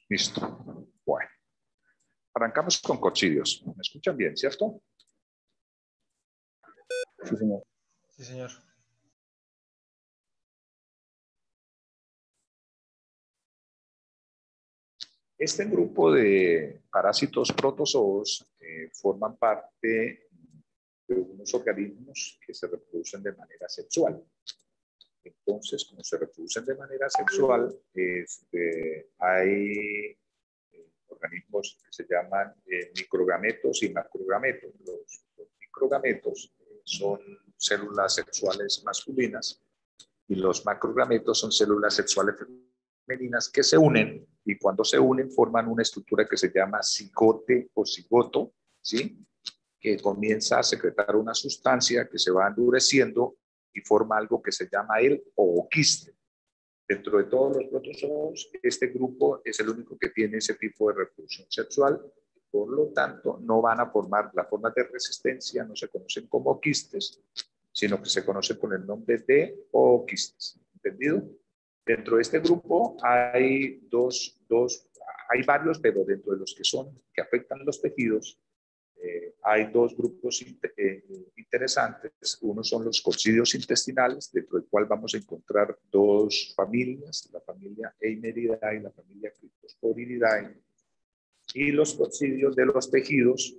Listo. Bueno, arrancamos con coccidios. ¿Me escuchan bien, cierto? Sí, señor. Sí, señor. Este grupo de parásitos protozoos forman parte de unos organismos que se reproducen de manera sexual. Entonces, como se reproducen de manera sexual, hay organismos que se llaman microgametos y macrogametos. Los microgametos son células sexuales masculinas y los macrogametos son células sexuales femeninas que se unen, y cuando se unen forman una estructura que se llama cigote o cigoto, ¿sí? Que comienza a secretar una sustancia que se va endureciendo y forma algo que se llama el ooquiste. Dentro de todos los protozoos, este grupo es el único que tiene ese tipo de reproducción sexual. Por lo tanto, no van a formar las formas de resistencia, no se conocen como quistes, sino que se conocen con el nombre de ooquistes. ¿Entendido? Dentro de este grupo hay hay varios, pero dentro de los que afectan los tejidos, hay dos grupos interesantes. Uno son los coccidios intestinales, dentro del cual vamos a encontrar dos familias, la familia Eimeridae y la familia Cryptosporidae, y los coccidios de los tejidos,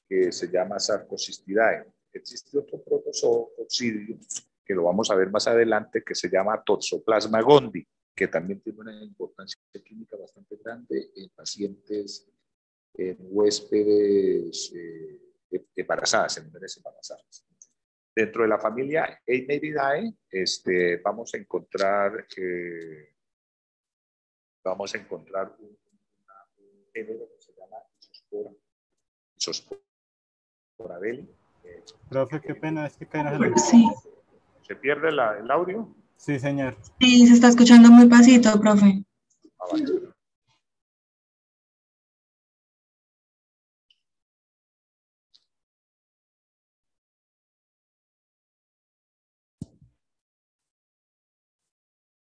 que se llama Sarcocistidae. Existe otro protozoo coccidio, que lo vamos a ver más adelante, que se llama Toxoplasma gondii, que también tiene una importancia química bastante grande en pacientes, en huéspedes embarazadas, en mujeres embarazadas. Dentro de la familia Eimeridae, vamos a encontrar un género que se llama Isospora belli. Profe, qué pena, es que caen. Sí. ¿Se pierde el audio? Sí, señor. Sí, se está escuchando muy pasito, profe. Ah, vale.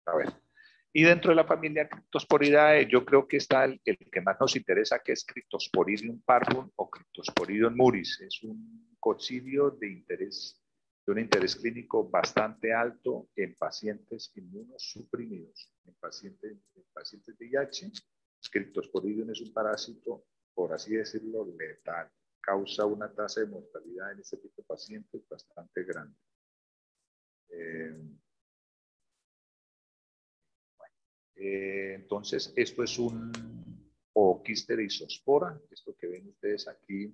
A ver. Y dentro de la familia Cryptosporidae, yo creo que está el que más nos interesa, que es Cryptosporidium parvum o Cryptosporidium muris. Es un coccidio de un interés clínico bastante alto en pacientes inmunosuprimidos, en pacientes VIH. Cryptosporidium es un parásito, por así decirlo, letal. Causa una tasa de mortalidad en este tipo de pacientes bastante grande. Entonces, esto es un ooquiste de isospora. Esto que ven ustedes aquí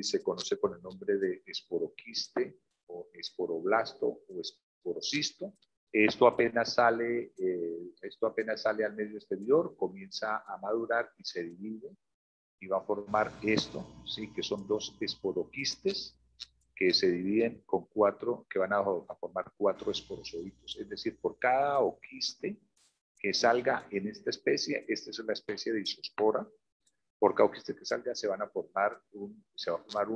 se conoce con el nombre de esporoquiste o esporoblasto o esporocisto. Esto apenas sale al medio exterior, comienza a madurar y se divide y va a formar esto, ¿sí? Que son dos esporoquistes que se dividen con que van a formar 4 esporozoitos. Es decir, por cada ooquiste que salga en esta especie, esta es la especie de isospora, por cada ooquiste que salga se va a formar un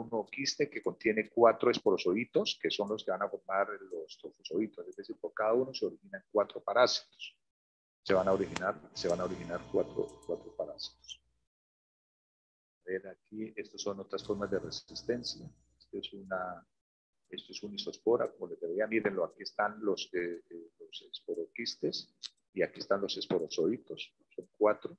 ooquiste que contiene 4 esporozoitos, que son los que van a formar los trofozoitos. Es decir, por cada uno se originan 4 parásitos. Se van a originar 4 parásitos. A ver, aquí, estas son otras formas de resistencia. Esto es una isospora, como les decía, mírenlo, aquí están los esporoquistes y aquí están los esporozoitos, son 4.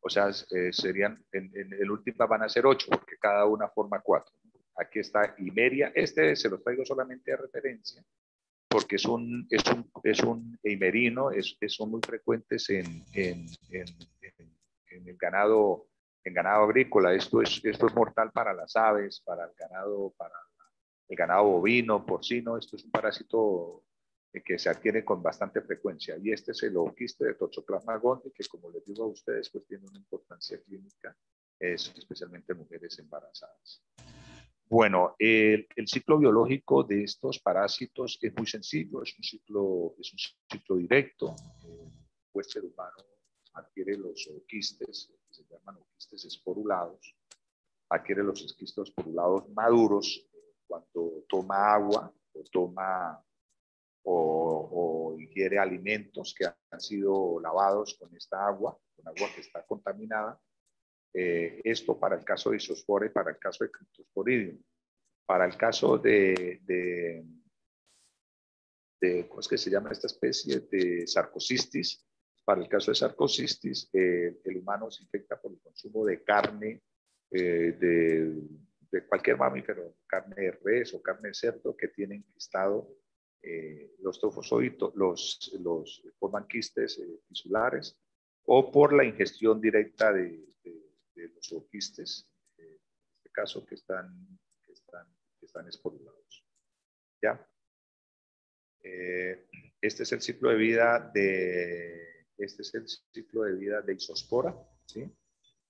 O sea, serían, en el último van a ser 8, porque cada una forma 4. Aquí está Imeria, se los traigo solamente de referencia, porque es un eimerino, son muy frecuentes en el ganado. En ganado agrícola, esto es mortal para las aves, para el ganado bovino, porcino. Esto es un parásito que se adquiere con bastante frecuencia. Y este es el ooquiste de Toxoplasma gondii, que como les digo a ustedes, pues tiene una importancia clínica, especialmente en mujeres embarazadas. Bueno, el ciclo biológico de estos parásitos es muy sencillo, es un ciclo directo. El ser humano adquiere los ooquistes, que se llaman ooquistes esporulados, adquiere los ooquistes esporulados maduros cuando toma agua o ingiere alimentos que han sido lavados con esta agua, con agua que está contaminada. Esto para el caso de isospora y para el caso de Cryptosporidium. Para el caso ¿cómo es que se llama esta especie? De sarcocistis. Para el caso de sarcocistis, el humano se infecta por el consumo de carne de cualquier mamífero, carne de res o carne de cerdo que tiene enquistado los trofozoitos, forman quistes tisulares, o por la ingestión directa de los zooquistes, en este caso que están esporulados. ¿Ya? Este es el ciclo de vida de isospora, ¿sí?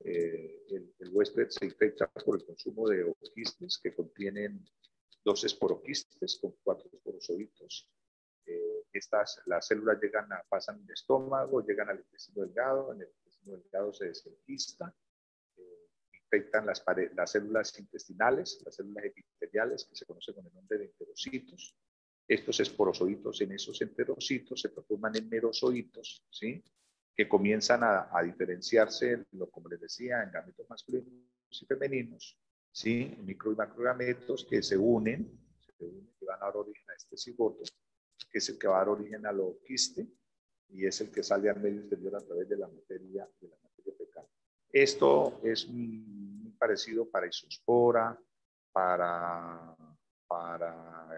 El huésped se infecta por el consumo de ooquistes que contienen 2 esporoquistes con 4 esporozoitos. Las células pasan al estómago, llegan al intestino delgado, en el intestino delgado se desenquista, infectan las células intestinales, las células epiteliales, que se conocen con el nombre de enterocitos. Estos esporozoitos en esos enterocitos se transforman en merozoitos, ¿sí? Que comienzan a diferenciarse, como les decía, en gametos masculinos y femeninos, ¿sí? Micro y macrogametos que se unen y van a dar origen a este cigoto, que es el que va a dar origen al ooquiste y es el que sale al medio exterior a través de la materia fecal. Esto es muy parecido para isospora, para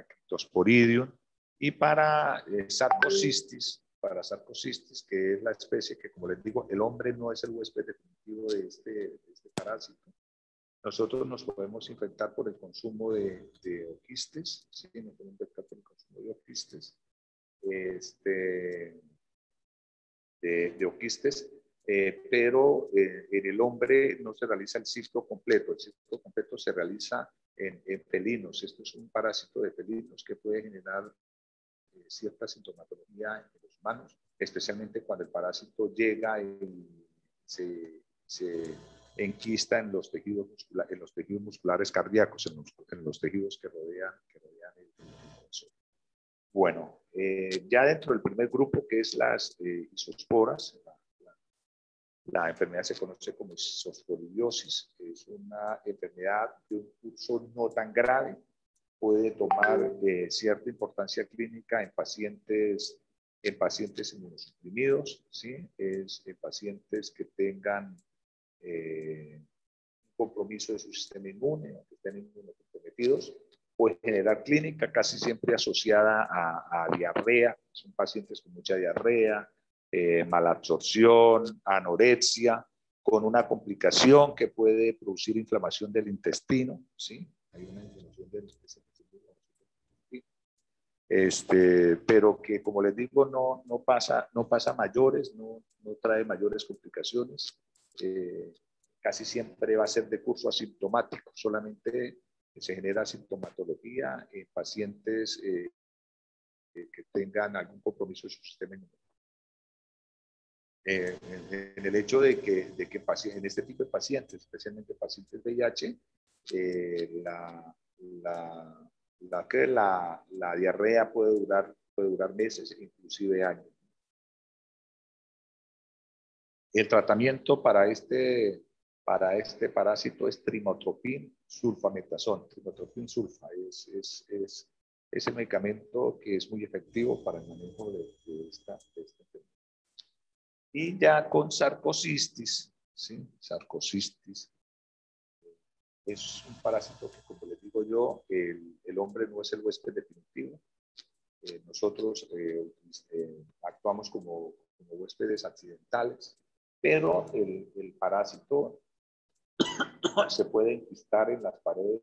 Cryptosporidium y para sarcocistis, que es la especie que, como les digo, el hombre no es el huésped definitivo de este parásito. Nosotros nos podemos infectar por el consumo de ooquistes, ¿sí? Nos podemos infectar por el consumo de ooquistes, de ooquistes, pero en el hombre no se realiza el ciclo completo. El ciclo completo se realiza en felinos. Esto es un parásito de felinos que puede generar cierta sintomatología en los humanos, especialmente cuando el parásito llega y se enquista en los tejidos musculares cardíacos, en los tejidos que rodean el corazón. Bueno, ya dentro del primer grupo, que es las isosporas, la enfermedad se conoce como isosporidiosis. Es una enfermedad de un curso no tan grave, puede tomar cierta importancia clínica en pacientes inmunosuprimidos, ¿sí? En pacientes que tengan un compromiso de su sistema inmune, que estén inmunocomprometidos, puede generar clínica casi siempre asociada a diarrea. Son pacientes con mucha diarrea, malabsorción, anorexia, con una complicación que puede producir inflamación del intestino, ¿sí? Hay una inflamación del intestino. Pero que, como les digo, no pasa mayores, no trae mayores complicaciones. Casi siempre va a ser de curso asintomático, solamente se genera sintomatología en pacientes que tengan algún compromiso de su sistema inmune. En el hecho de que en este tipo de pacientes, especialmente pacientes de VIH, la diarrea puede durar meses, inclusive años. El tratamiento para este parásito es trimotropin sulfametazón. Trimotropin sulfa es el medicamento que es muy efectivo para el manejo de esta enfermedad. Y ya con sarcocistis, ¿sí? Sarcocistis es un parásito que, como les digo yo, el hombre no es el huésped definitivo. Nosotros actuamos como huéspedes accidentales, pero el parásito se puede enquistar en las paredes,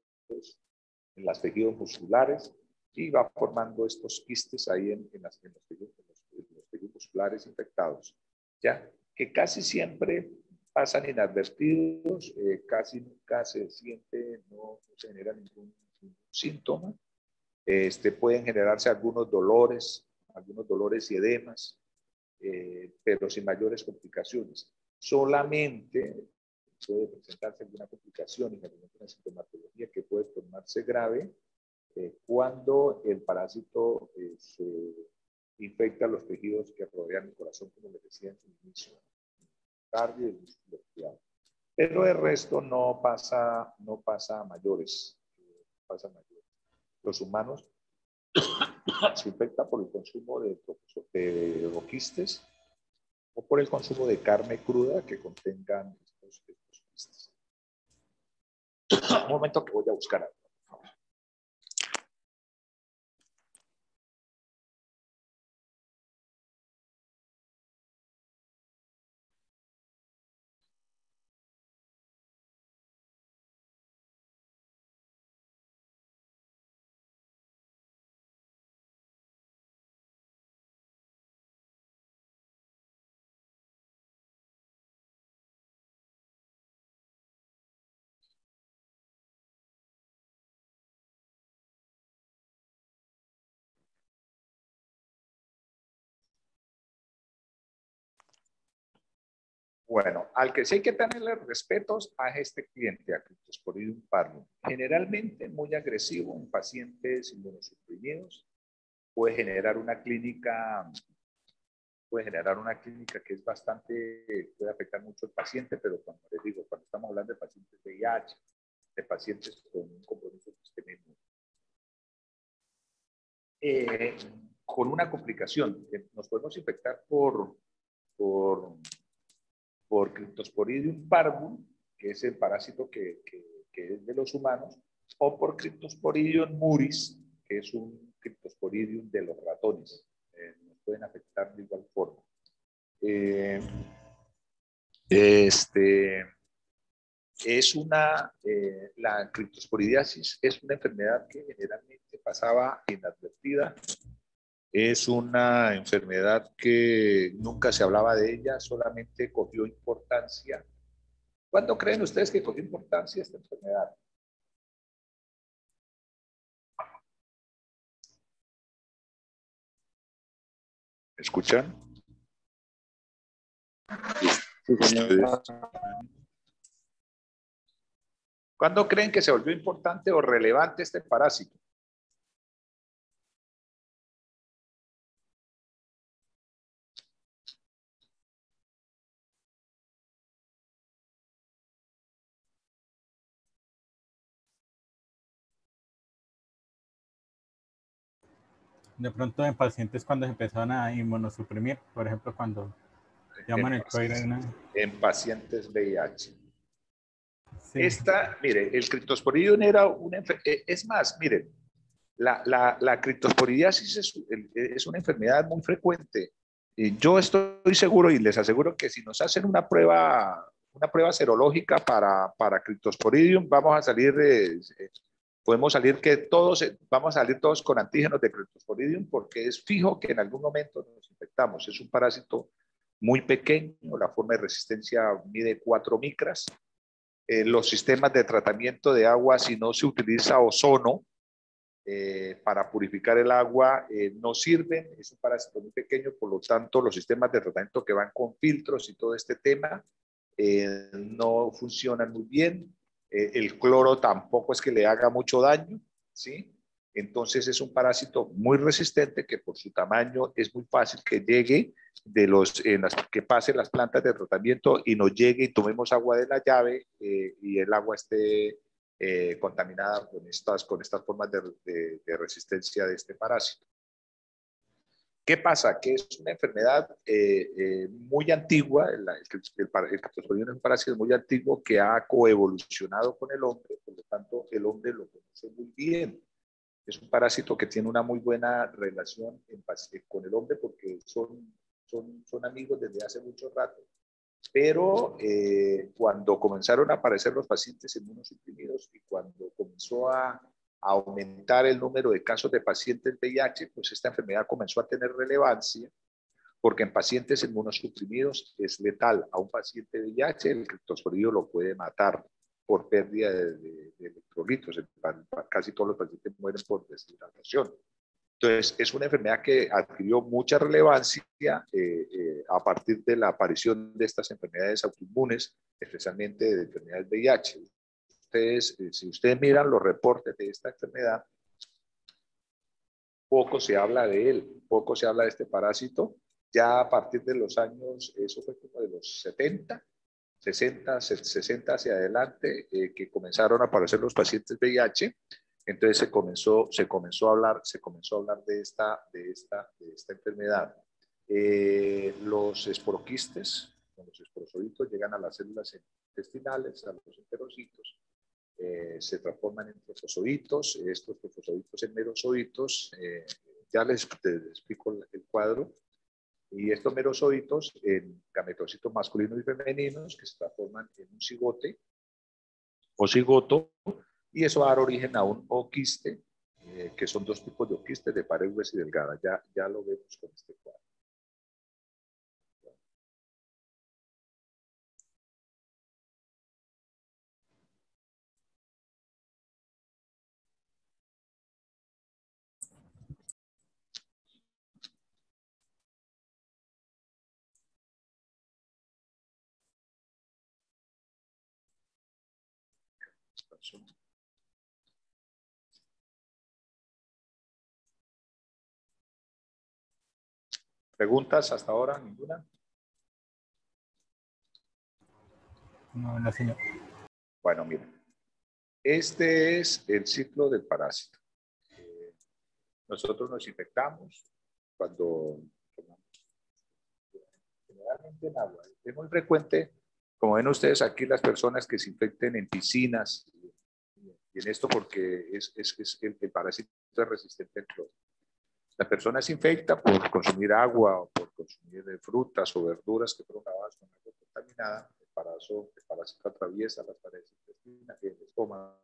en los tejidos musculares, y va formando estos quistes ahí en los tejidos musculares infectados, ¿ya? Que casi siempre pasan inadvertidos, casi nunca se siente, no se genera ningún síntoma. Pueden generarse algunos dolores y edemas, pero sin mayores complicaciones. Solamente puede presentarse alguna complicación y alguna sintomatología que puede tornarse grave cuando el parásito se infecta los tejidos que rodean el corazón, como les decía en su inicio, cardio y el músculo estriado. Pero el resto no pasa a mayores. Los humanos se infectan por el consumo de troquistes o por el consumo de carne cruda que contengan estos quistes. Un momento que voy a buscar algo. Bueno, al que sí hay que tenerle respetos a este cliente, a Cryptosporidium parvum. Generalmente muy agresivo en pacientes inmunosuprimidos. Puede generar una clínica que es bastante, puede afectar mucho al paciente, pero cuando les digo, cuando estamos hablando de pacientes de VIH, de pacientes con un compromiso del sistema inmune. Con una complicación, nos podemos infectar por Cryptosporidium parvum, que es el parásito que es de los humanos, o por Cryptosporidium muris, que es un Cryptosporidium de los ratones. Nos pueden afectar de igual forma. La criptosporidiasis es una enfermedad que generalmente pasaba inadvertida. Es una enfermedad que nunca se hablaba de ella, solamente cogió importancia. ¿Cuándo creen ustedes que cogió importancia esta enfermedad? ¿Escuchan? Sí, señor. ¿Cuándo creen que se volvió importante o relevante este parásito? De pronto en pacientes cuando se empezaron a inmunosuprimir, por ejemplo, cuando llaman el COVID. En pacientes VIH. Sí. Mire, el Cryptosporidium era una enfermedad, es más, miren, la criptosporidiasis es una enfermedad muy frecuente. Y yo estoy seguro y les aseguro que si nos hacen una prueba serológica para Cryptosporidium, podemos salir vamos a salir todos con antígenos de Cryptosporidium porque es fijo que en algún momento nos infectamos. Es un parásito muy pequeño, la forma de resistencia mide 4 micras. Los sistemas de tratamiento de agua, si no se utiliza ozono para purificar el agua, no sirven. Es un parásito muy pequeño, por lo tanto, los sistemas de tratamiento que van con filtros y todo este tema no funcionan muy bien. El cloro tampoco es que le haga mucho daño, ¿sí? Entonces es un parásito muy resistente que por su tamaño es muy fácil que llegue que pase las plantas de tratamiento y nos llegue y tomemos agua de la llave y el agua esté contaminada con estas formas de resistencia de este parásito. ¿Qué pasa? Que es una enfermedad muy antigua, el Cryptosporidium es un parásito muy antiguo que ha coevolucionado con el hombre, por lo tanto el hombre lo conoce muy bien. Es un parásito que tiene una muy buena relación con el hombre porque son amigos desde hace mucho rato. Pero cuando comenzaron a aparecer los pacientes inmunosuprimidos y cuando comenzó a aumentar el número de casos de pacientes VIH, pues esta enfermedad comenzó a tener relevancia porque en pacientes inmunosuprimidos es letal. A un paciente VIH el Cryptosporidium lo puede matar por pérdida de electrolitos. Casi todos los pacientes mueren por deshidratación. Entonces, es una enfermedad que adquirió mucha relevancia a partir de la aparición de estas enfermedades autoinmunes, especialmente de enfermedades VIH. Si ustedes miran los reportes de esta enfermedad, poco se habla de él, poco se habla de este parásito. Ya a partir de los años, eso fue como de los 70, 60 hacia adelante, que comenzaron a aparecer los pacientes VIH. Entonces se comenzó a hablar de esta enfermedad. Los esporoquistes, los esporozoitos llegan a las células intestinales, a los enterocitos, se transforman en trofozoitos. Estos trofozoitos en merozoitos, ya les explico el cuadro. Y estos merozoitos en gametocitos masculinos y femeninos que se transforman en un cigote o cigoto, y eso va a dar origen a un oquiste, que son dos tipos de oquistes, de pared gruesa y delgada. Ya lo vemos con este cuadro. ¿Preguntas hasta ahora? ¿Ninguna? No, no, señor. Bueno, miren. Este es el ciclo del parásito. Nosotros nos infectamos cuando tomamos, generalmente en agua. Es muy frecuente, como ven ustedes aquí, las personas que se infecten en piscinas, y en esto porque el parásito es resistente al cloro. La persona se infecta por consumir agua o por consumir frutas o verduras que fueron lavadas con agua contaminada. El parásito atraviesa las paredes intestinales, el estómago.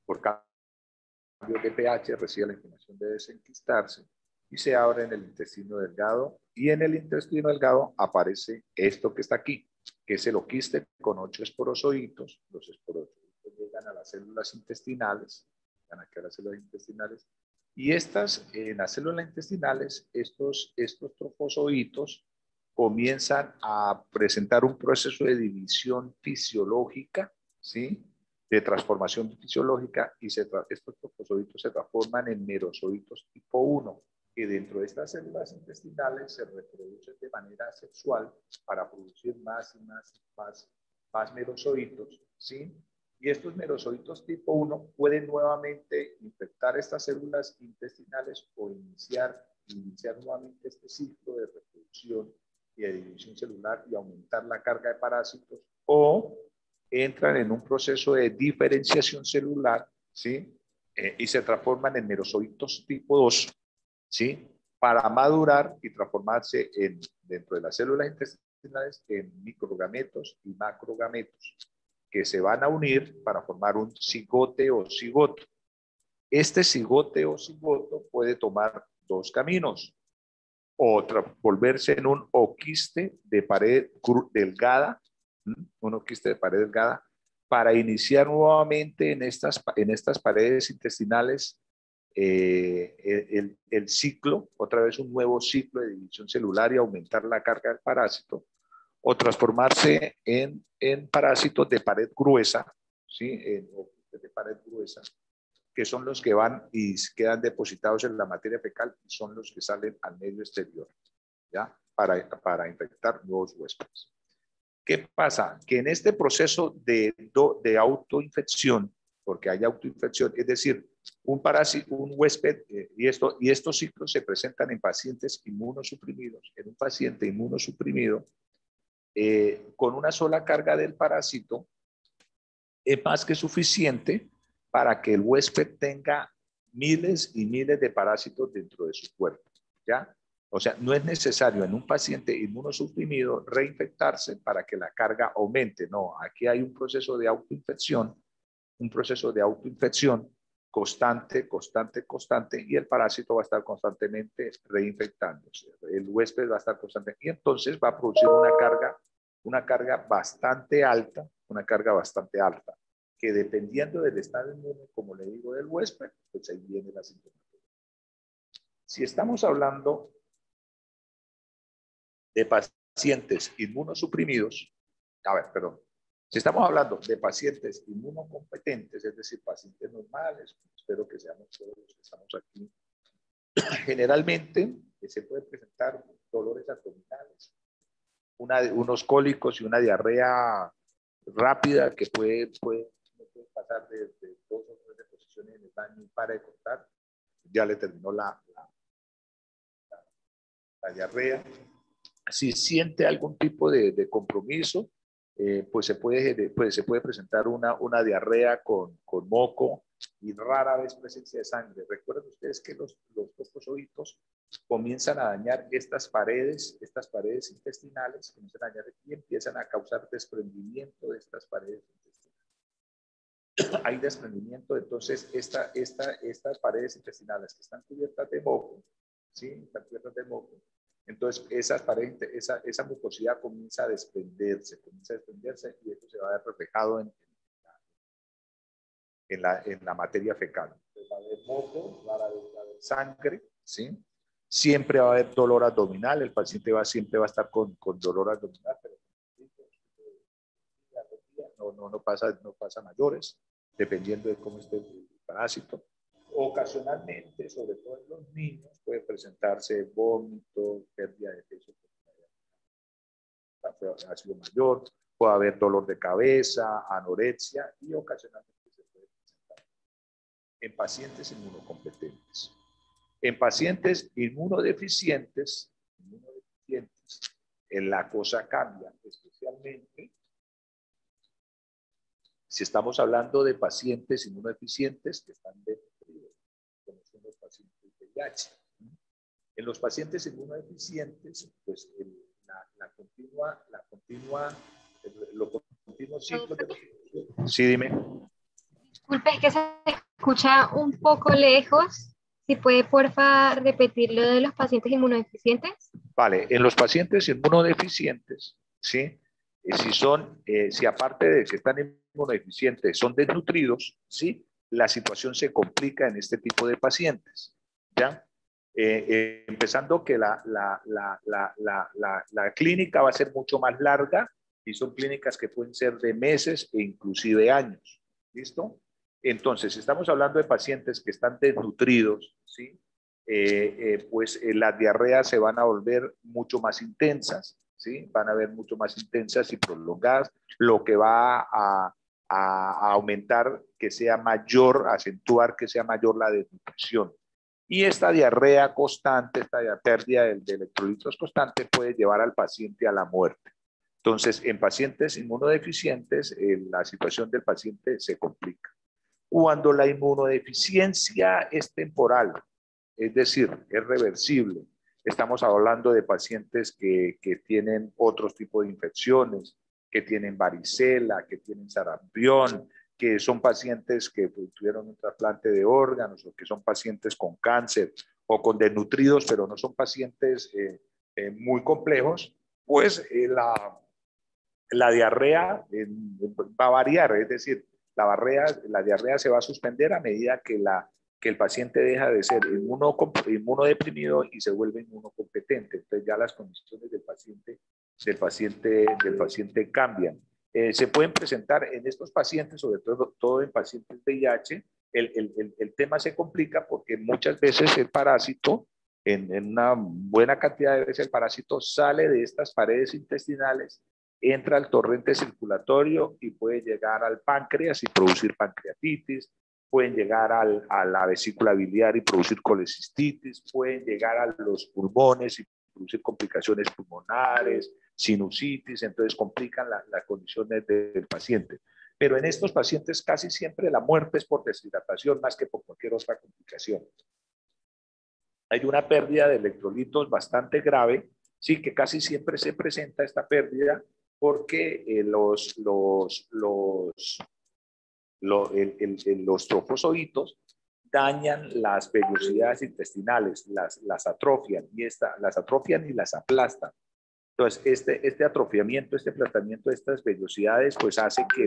Por cambio de pH recibe la información de desenquistarse y se abre en el intestino delgado. Y en el intestino delgado aparece esto que está aquí, que es el oquiste con 8 esporozoitos. Los esporozoitos llegan a las células intestinales, llegan aquí a las células intestinales. Y en las células intestinales, estos trofozoitos comienzan a presentar un proceso de división fisiológica, ¿sí? De transformación fisiológica, y estos trofozoitos se transforman en merozoitos tipo 1, que dentro de estas células intestinales se reproducen de manera sexual para producir más merozoitos, ¿sí? Y estos merozoitos tipo 1 pueden nuevamente infectar estas células intestinales o iniciar nuevamente este ciclo de reproducción y de división celular y aumentar la carga de parásitos, o entran en un proceso de diferenciación celular, ¿sí? Y se transforman en merozoitos tipo 2, ¿sí? Para madurar y transformarse dentro de las células intestinales en microgametos y macrogametos, que se van a unir para formar un cigote o cigoto. Este cigote o cigoto puede tomar dos caminos: o volverse en un oquiste de pared delgada, un oquiste de pared delgada, para iniciar nuevamente en estas paredes intestinales el ciclo, otra vez un nuevo ciclo de división celular y aumentar la carga del parásito, o transformarse en parásitos de pared gruesa, ¿sí? De pared gruesa, que son los que van y quedan depositados en la materia fecal y son los que salen al medio exterior, ¿ya? Para infectar nuevos huéspedes. ¿Qué pasa? Que en este proceso de autoinfección, porque hay autoinfección, es decir, un huésped, y estos ciclos se presentan en pacientes inmunosuprimidos. En un paciente inmunosuprimido, con una sola carga del parásito, es más que suficiente para que el huésped tenga miles y miles de parásitos dentro de su cuerpo, ¿ya? O sea, no es necesario en un paciente inmunosuprimido reinfectarse para que la carga aumente. No, aquí hay un proceso de autoinfección constante, y el parásito va a estar constantemente reinfectándose. El huésped va a estar constantemente, y entonces va a producir una carga bastante alta, que dependiendo del estado inmune, como le digo, del huésped, pues ahí viene la sintomatología. Si estamos hablando de pacientes inmunosuprimidos, si estamos hablando de pacientes inmunocompetentes, es decir, pacientes normales, espero que seamos todos los que estamos aquí, Generalmente se puede presentar dolores abdominales, unos cólicos y una diarrea rápida que puede pasar de 2 o 3 deposiciones en el baño y para de contar. Ya le terminó la diarrea. Si siente algún tipo de compromiso, pues se puede presentar una diarrea con moco y rara vez presencia de sangre. Recuerden ustedes que los trofozoitos comienzan a dañar estas paredes intestinales, comienzan a dañar y empiezan a causar desprendimiento de estas paredes intestinales. Hay desprendimiento, entonces estas paredes intestinales que están cubiertas de moco, ¿sí? Están cubiertas de moco. Entonces, esa mucosidad comienza a desprenderse y esto se va a ver reflejado en la materia fecal. Entonces, va a haber moco, va a haber sangre, ¿sí? Siempre va a haber dolor abdominal, el paciente siempre va a estar con dolor abdominal, pero no pasa mayores, dependiendo de cómo esté el parásito. Ocasionalmente, sobre todo en los niños, puede presentarse vómito, pérdida de peso, ácido mayor, puede haber dolor de cabeza, anorexia y ocasionalmente se puede presentar en pacientes inmunocompetentes. En pacientes inmunodeficientes, la cosa cambia, especialmente si estamos hablando de pacientes inmunodeficientes que están desnutridos, como son los pacientes de VIH. En los pacientes inmunodeficientes, pues lo continuo ciclo de... Sí, dime. Disculpe, es que se escucha un poco lejos. Si puede, porfa, repetir lo de los pacientes inmunodeficientes. Vale, en los pacientes inmunodeficientes, ¿sí? Si aparte de que están inmunodeficientes son desnutridos, ¿sí? La situación se complica en este tipo de pacientes, ¿ya? Empezando que la clínica va a ser mucho más larga y son clínicas que pueden ser de meses e inclusive años, ¿listo? Entonces, estamos hablando de pacientes que están desnutridos, ¿sí? Pues las diarreas se van a volver mucho más intensas, ¿sí? Van a ver mucho más intensas y prolongadas, lo que va a aumentar que sea mayor, acentuar que sea mayor la desnutrición. Y esta diarrea constante, esta pérdida de electrolitos constante puede llevar al paciente a la muerte. Entonces, en pacientes inmunodeficientes, la situación del paciente se complica. Cuando la inmunodeficiencia es temporal, es decir, es reversible, estamos hablando de pacientes que tienen otros tipos de infecciones, que tienen varicela, que tienen sarampión, que son pacientes que tuvieron un trasplante de órganos o que son pacientes con cáncer o con desnutridos, pero no son pacientes muy complejos, pues la diarrea va a variar, es decir, la diarrea se va a suspender a medida que el paciente deja de ser inmunodeprimido y se vuelve inmunocompetente. Entonces ya las condiciones del paciente cambian. Se pueden presentar en estos pacientes, sobre todo en pacientes de VIH, el tema se complica porque muchas veces el parásito, en una buena cantidad de veces el parásito sale de estas paredes intestinales, entra al torrente circulatorio y puede llegar al páncreas y producir pancreatitis, pueden llegar a la vesícula biliar y producir colecistitis, pueden llegar a los pulmones y producir complicaciones pulmonares, sinusitis, entonces complican las condiciones del paciente. Pero en estos pacientes casi siempre la muerte es por deshidratación más que por cualquier otra complicación. Hay una pérdida de electrolitos bastante grave, sí, que casi siempre se presenta esta pérdida porque los trofozoitos dañan las vellosidades intestinales, las atrofian y las aplastan. Entonces, este atrofiamiento, este aplastamiento de estas vellosidades, pues hace que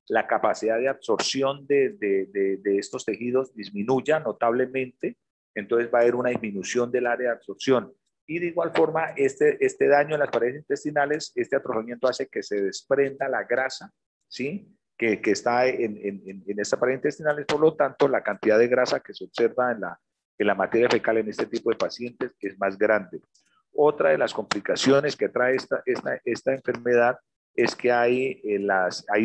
la capacidad de absorción de estos tejidos disminuya notablemente. Entonces va a haber una disminución del área de absorción. Y de igual forma, este daño en las paredes intestinales, este atrofiamiento hace que se desprenda la grasa, ¿sí? Que está en esta pared intestinal, por lo tanto, la cantidad de grasa que se observa en la materia fecal en este tipo de pacientes es más grande. Otra de las complicaciones que trae esta enfermedad es que hay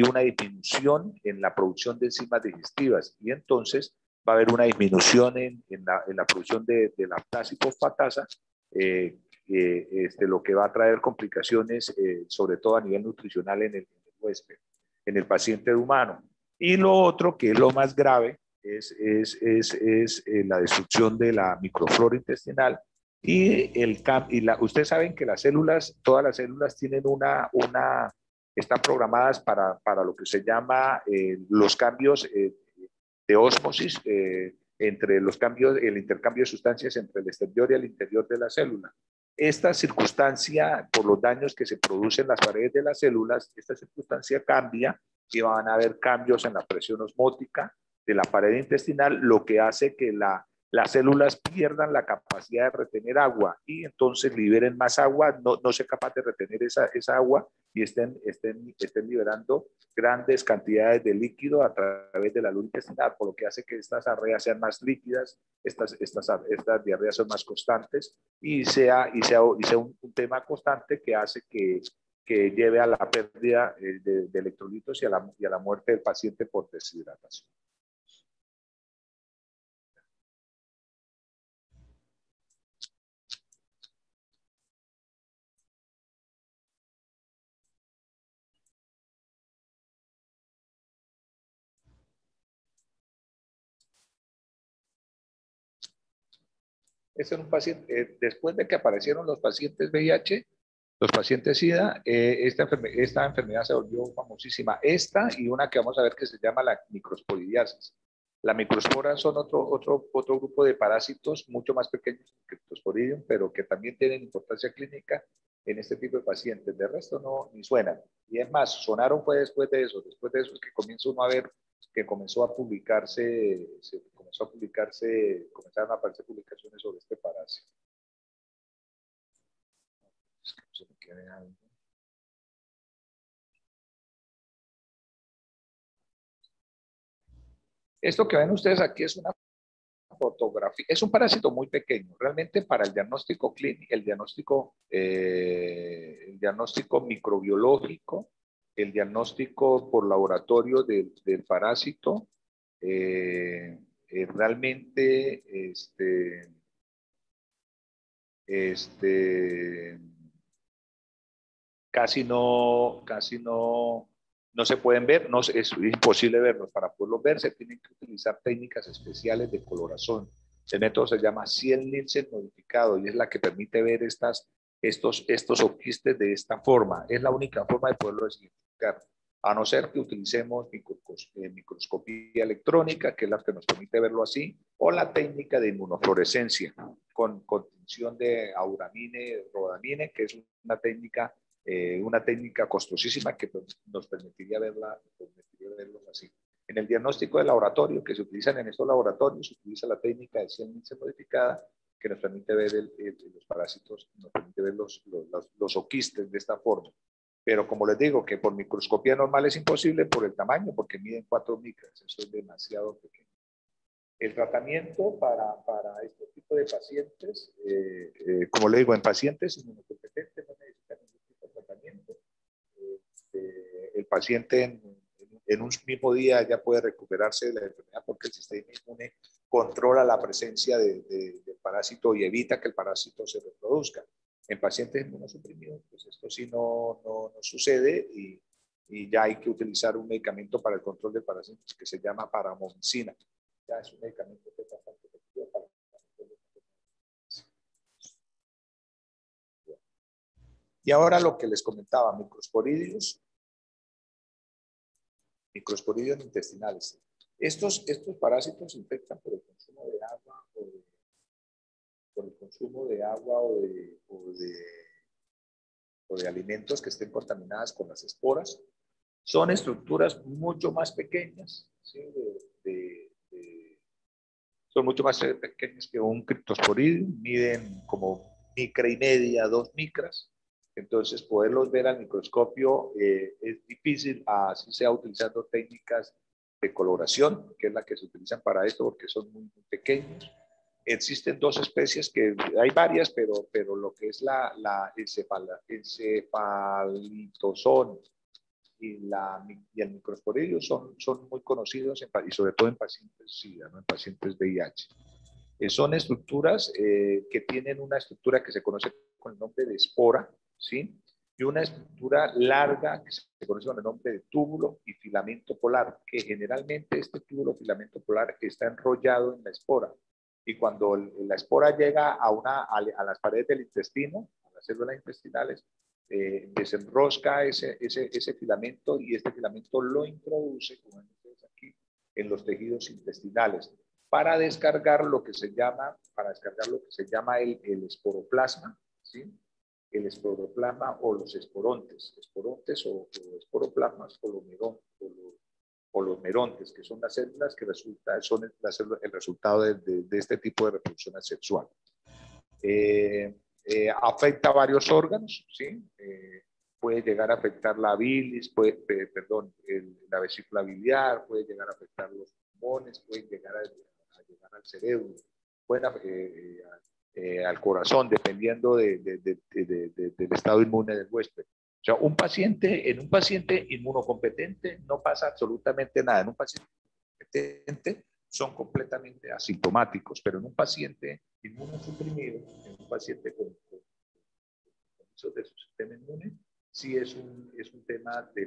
una disminución en la producción de enzimas digestivas y entonces va a haber una disminución en la producción de lactasa y fosfatasa, lo que va a traer complicaciones, sobre todo a nivel nutricional en el huésped, en el paciente humano. Y lo otro, que es lo más grave, es la destrucción de la microflora intestinal ustedes saben que las células, todas las células tienen están programadas para lo que se llama los cambios de ósmosis, entre el intercambio de sustancias entre el exterior y el interior de la célula. Esta circunstancia, por los daños que se producen en las paredes de las células, esta circunstancia cambia y van a haber cambios en la presión osmótica de la pared intestinal, lo que hace que las células pierdan la capacidad de retener agua y entonces liberen más agua, no sea capaz de retener esa agua y estén liberando grandes cantidades de líquido a través de la luz intestinal, por lo que hace que estas arreas sean más líquidas, estas diarreas son más constantes y sea un tema constante que hace que lleve a la pérdida de electrolitos y a la muerte del paciente por deshidratación. Este es un paciente, después de que aparecieron los pacientes VIH, los pacientes SIDA, esta enfermedad se volvió famosísima. Esta y una que vamos a ver que se llama la microsporidiasis. La microspora son otro grupo de parásitos mucho más pequeños que Cryptosporidium, pero que también tienen importancia clínica en este tipo de pacientes. De resto no, ni suenan. Y es más, sonaron fue después de eso es que comienza uno a ver que comenzaron a aparecer publicaciones sobre este parásito. Se me quede algo. Esto que ven ustedes aquí es una fotografía, es un parásito muy pequeño, realmente para el diagnóstico clínico, el diagnóstico microbiológico, el diagnóstico por laboratorio del parásito, realmente casi no se pueden ver, es imposible verlos. Para poderlos ver se tienen que utilizar técnicas especiales de coloración. El método se llama Ciel-Nielsen modificado y es la que permite ver estos oquistes de esta forma. Es la única forma de poderlos identificar, a no ser que utilicemos microscopía electrónica, que es la que nos permite verlo así, o la técnica de inmunofluorescencia con tinción de auramine, rodamine, que es una técnica costosísima que nos permitiría verlos así. En el diagnóstico de laboratorio que se utilizan en estos laboratorios, se utiliza la técnica de Ciel-Nielsen modificada que nos permite ver los parásitos, nos permite ver los oquistes de esta forma. Pero como les digo, que por microscopía normal es imposible por el tamaño, porque miden 4 micras, eso es demasiado pequeño. El tratamiento para este tipo de pacientes, como le digo, en pacientes inmunocompetentes no necesitan ningún tipo de tratamiento. El paciente en un mismo día ya puede recuperarse de la enfermedad porque el sistema inmune controla la presencia del parásito y evita que el parásito se reproduzca. En pacientes inmunosuprimidos, pues esto sí no sucede y ya hay que utilizar un medicamento para el control del parásito que se llama paramomicina. Ya es un medicamento que es bastante efectivo para el control del parásito. Y ahora lo que les comentaba, microsporidios intestinales. Estos parásitos infectan por el consumo de agua o de alimentos que estén contaminados con las esporas. Son estructuras mucho más pequeñas, ¿sí? Son mucho más pequeñas que un Cryptosporidium, miden como micra y media, 2 micras. Entonces, poderlos ver al microscopio es difícil, así sea utilizando técnicas de coloración, que es la que se utilizan para esto, porque son muy pequeños. Existen dos especies que hay varias, pero lo que es la encefalitosón y el microsporidio son muy conocidos y sobre todo en pacientes SIDA, ¿no? En pacientes VIH. Son estructuras que tienen una estructura que se conoce con el nombre de espora, ¿sí? Y una estructura larga que se conoce con el nombre de túbulo y filamento polar, que generalmente este túbulo filamento polar está enrollado en la espora. Y cuando la espora llega a las paredes del intestino, a las células intestinales, desenrosca ese filamento y este filamento lo introduce, como ven ustedes aquí, en los tejidos intestinales para descargar lo que se llama, el esporoplasma, ¿sí? El esporoplasma o los esporontes o esporoplasmas o los merontes, que son las células que son el resultado de este tipo de reproducción asexual. Afecta a varios órganos, ¿sí? Puede llegar a afectar la bilis, la vesícula biliar, puede llegar a afectar los pulmones, puede llegar a llegar al cerebro, pueden al corazón, dependiendo del estado inmune del huésped. O sea, en un paciente inmunocompetente no pasa absolutamente nada. En un paciente competente son completamente asintomáticos, pero en un paciente inmunosuprimido, en un paciente con compromisos de su sistema inmune, sí es un tema de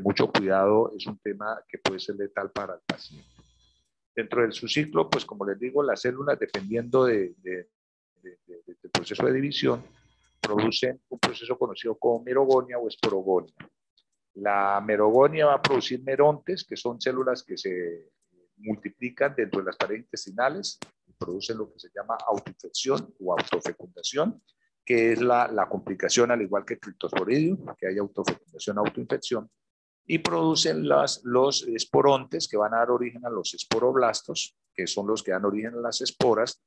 mucho cuidado, es un tema que puede ser letal para el paciente. Dentro de su ciclo, pues como les digo, las células, dependiendo del proceso de división, producen un proceso conocido como merogonia o esporogonia. La merogonia va a producir merontes, que son células que se multiplican dentro de las paredes intestinales y producen lo que se llama autoinfección o autofecundación, que es la complicación, al igual que el criptosporidio, que hay autofecundación, autoinfección, y producen los esporontes que van a dar origen a los esporoblastos, que son los que dan origen a las esporas,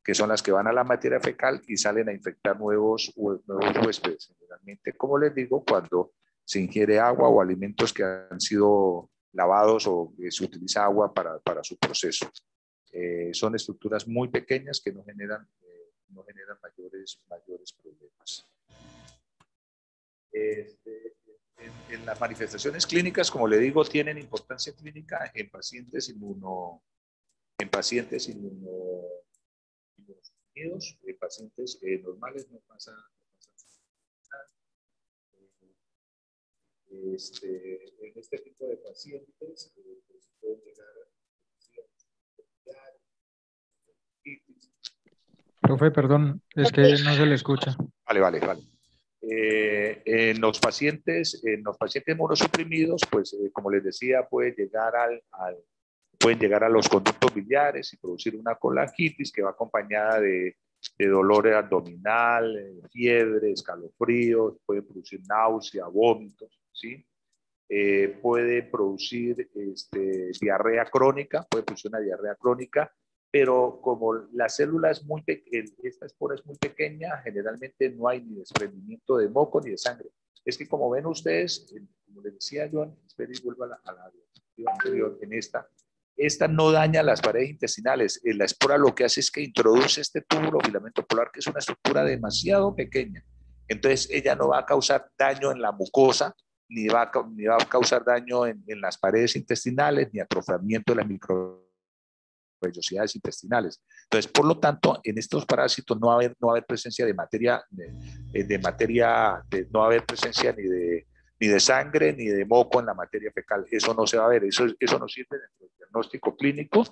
que son las que van a la materia fecal y salen a infectar nuevos huéspedes. Generalmente, como les digo, cuando se ingiere agua o alimentos que han sido lavados o se utiliza agua para su proceso. Son estructuras muy pequeñas que no generan mayores problemas. En las manifestaciones clínicas, como le digo, tienen importancia clínica en pacientes inmunosuprimidos, en pacientes normales no pasa nada. En este tipo de pacientes pues pueden llegar a... Profe, perdón, es que no se le escucha. Vale. En los pacientes inmunosuprimidos, pues como les decía, pueden llegar a los conductos biliares y producir una colangitis que va acompañada de dolor abdominal, fiebre, escalofríos, puede producir náusea, vómitos, ¿sí? Puede producir diarrea crónica, pero como la célula es esta espora es muy pequeña, generalmente no hay ni desprendimiento de moco ni de sangre. Es que como ven ustedes, como les decía yo, espera y vuelvo a la diapositiva anterior, esta no daña las paredes intestinales. La espora lo que hace es que introduce este túbulo filamento polar, que es una estructura demasiado pequeña. Entonces ella no va a causar daño en la mucosa, ni va a causar daño en las paredes intestinales, ni atrofiamiento de las microvellosidades intestinales. Entonces, por lo tanto, en estos parásitos no va a haber presencia no va a haber presencia ni de sangre ni de moco en la materia fecal. Eso no se va a ver. Eso nos sirve dentro del diagnóstico clínico.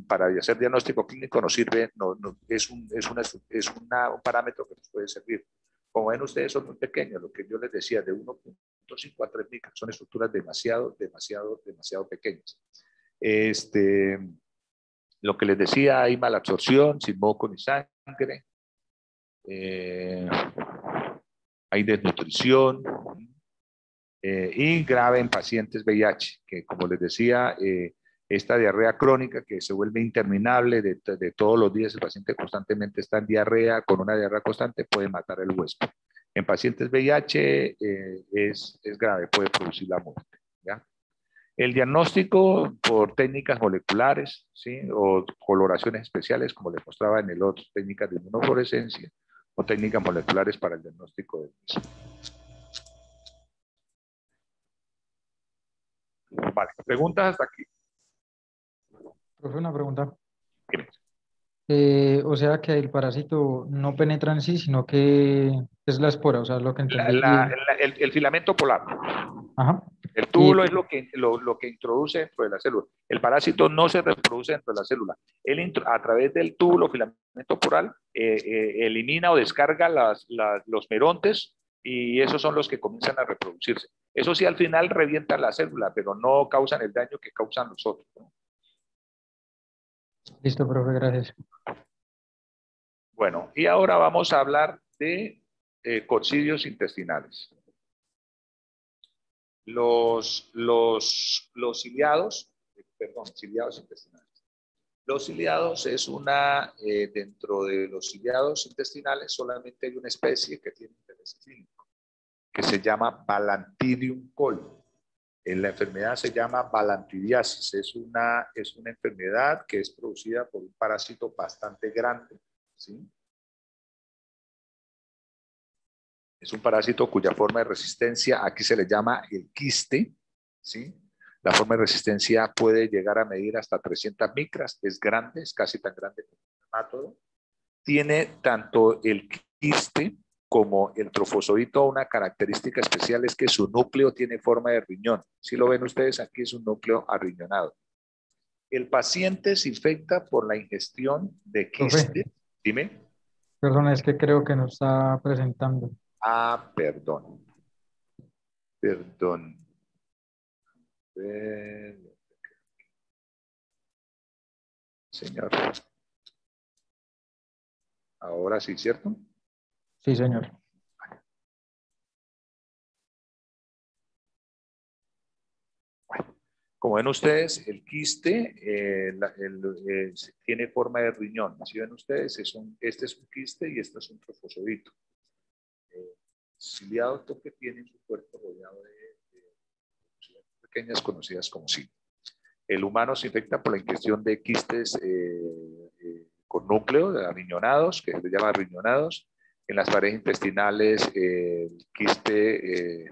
Para hacer diagnóstico clínico nos sirve, es un parámetro que nos puede servir. Como ven ustedes, son muy pequeños, lo que yo les decía, de 1.5 a 3 micras, son estructuras demasiado pequeñas. Lo que les decía, hay malabsorción, sin moco ni sangre, hay desnutrición y grave en pacientes VIH, que como les decía, esta diarrea crónica que se vuelve interminable de todos los días, el paciente constantemente está en diarrea, con una diarrea constante puede matar al huésped. En pacientes VIH es grave, puede producir la muerte, ¿ya? El diagnóstico por técnicas moleculares, ¿sí? O coloraciones especiales, como les mostraba en el otro, técnicas de inmunofluorescencia o técnicas moleculares para el diagnóstico del mismo. Vale, preguntas hasta aquí. Profe, una pregunta. Dime. O sea que el parásito no penetra en sí, sino que es la espora, o sea, es lo que entendí. El filamento polar. Ajá. El túbulo es lo que introduce dentro de la célula. El parásito no se reproduce dentro de la célula. Él a través del túbulo, filamento polar, elimina o descarga los merontes y esos son los que comienzan a reproducirse. Eso sí, al final revientan la célula, pero no causan el daño que causan los otros, ¿no? Listo, profe, gracias. Bueno, y ahora vamos a hablar de cocidios intestinales. Los ciliados, ciliados intestinales. Los ciliados es dentro de los ciliados intestinales solamente hay una especie que tiene interés clínico, que se llama Balantidium coli. La enfermedad se llama balantidiasis, es una enfermedad que es producida por un parásito bastante grande, ¿sí? Es un parásito cuya forma de resistencia, aquí se le llama el quiste, ¿sí? La forma de resistencia puede llegar a medir hasta 300 micras, es grande, es casi tan grande como un nemátodo. Tiene tanto el quiste como el trofozoito una característica especial, es que su núcleo tiene forma de riñón. Si lo ven ustedes, aquí es un núcleo arriñonado. El paciente se infecta por la ingestión de quiste. Profe, Dime. perdón, es que creo que no está presentando. Ah, perdón. Perdón. Señor. Ahora sí, ¿cierto? Sí, señor. Como ven ustedes, el quiste tiene forma de riñón. Si ven ustedes, este es un quiste y este es un trofozoito. Ciliado que tiene su cuerpo rodeado de pequeñas conocidas como cilios. El humano se infecta por la ingestión de quistes con núcleo, arriñonados, que se llama arriñonados. En las paredes intestinales, el quiste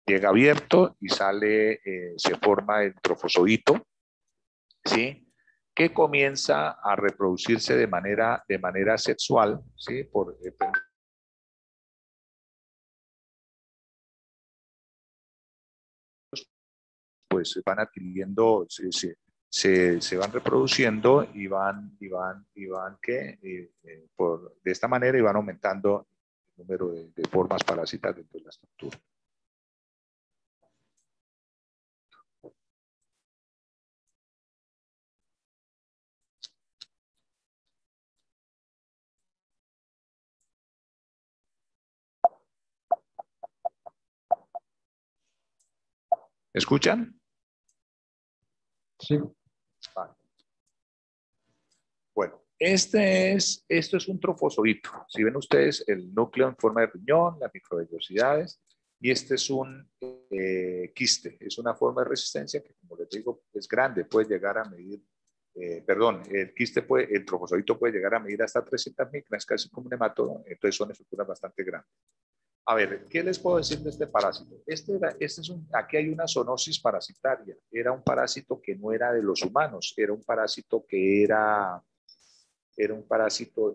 llega abierto y se forma el trofozoito, ¿sí? Que comienza a reproducirse de manera sexual, ¿sí? Pues van adquiriendo, se van reproduciendo y van de esta manera y van aumentando el número de formas parásitas dentro de la estructura. ¿Escuchan? Sí. Vale. Bueno, esto es un trofozoito. Si ven ustedes el núcleo en forma de riñón, las microvellosidades, y este es un quiste. Es una forma de resistencia que, como les digo, es grande, puede llegar a medir, el trofozoito puede llegar a medir hasta 300 micras, casi como un hemato, entonces son estructuras bastante grandes. A ver, ¿qué les puedo decir de este parásito? Aquí hay una zoonosis parasitaria. Era un parásito que no era de los humanos, era un parásito que es un parásito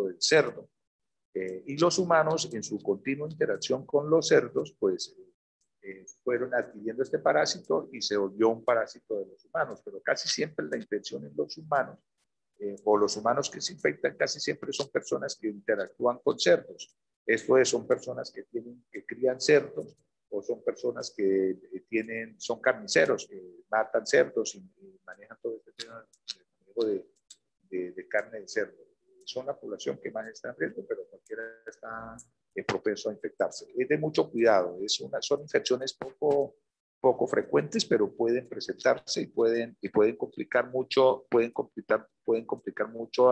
del cerdo. Y los humanos, en su continua interacción con los cerdos, pues fueron adquiriendo este parásito y se volvió un parásito de los humanos. Pero casi siempre la infección en los humanos, o los humanos que se infectan, casi siempre son personas que interactúan con cerdos. Esto es, son personas que crían cerdos o son personas que son carniceros, que matan cerdos y manejan todo este tema de carne de cerdo. Son la población que más está en riesgo, pero cualquiera está propenso a infectarse. Es de mucho cuidado, son infecciones poco frecuentes, pero pueden presentarse y pueden complicar mucho, pueden complicar mucho